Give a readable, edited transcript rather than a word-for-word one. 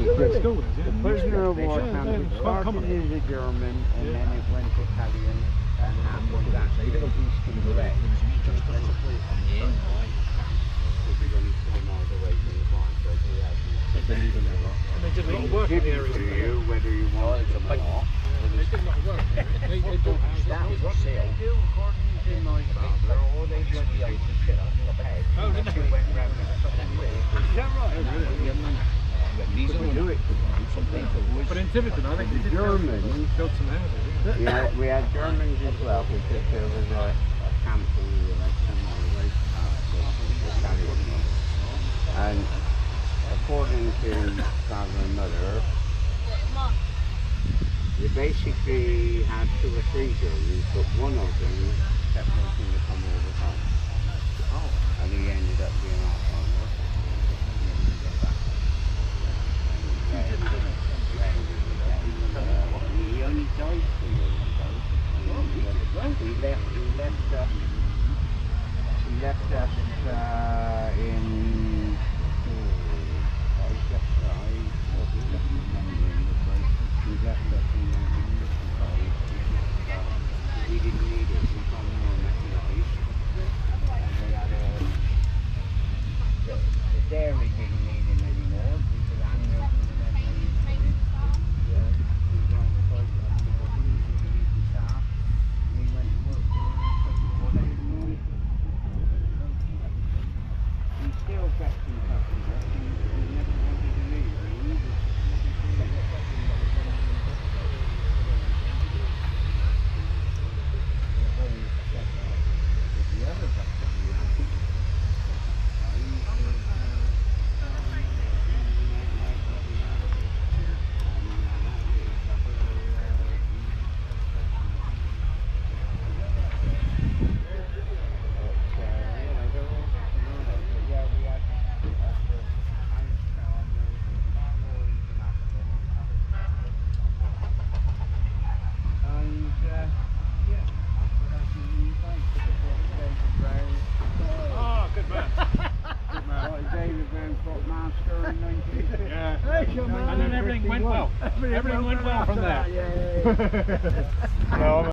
The prisoner of war camp started as a German and then it went Italian and that was actually Eastern Bloc. They did a lot of work in the area. Whether you want it or not. They did a lot of work. They built houses. That was what they do according to my father, or they bloody old shit on your head. Oh, didn't they? Went round is that right? These are do it. But in Tiverton, I think they did Germans build some houses. Yeah, we had Germans as well because there was a camp where we were like somewhere right past and according to father and mother, they basically had 2 or 3 Germans, but one of them kept wanting to come over home. Oh. And he ended up being off on us. He only died 2 years ago. He left us in we didn't need it, we got more mechanized and we had the dairy didn't need him anymore because animals and then we got quite the staff. We went to work for him. He still kept in touch with us, he never wanted to leave. And then everything went well. Everything went well from there. Yeah.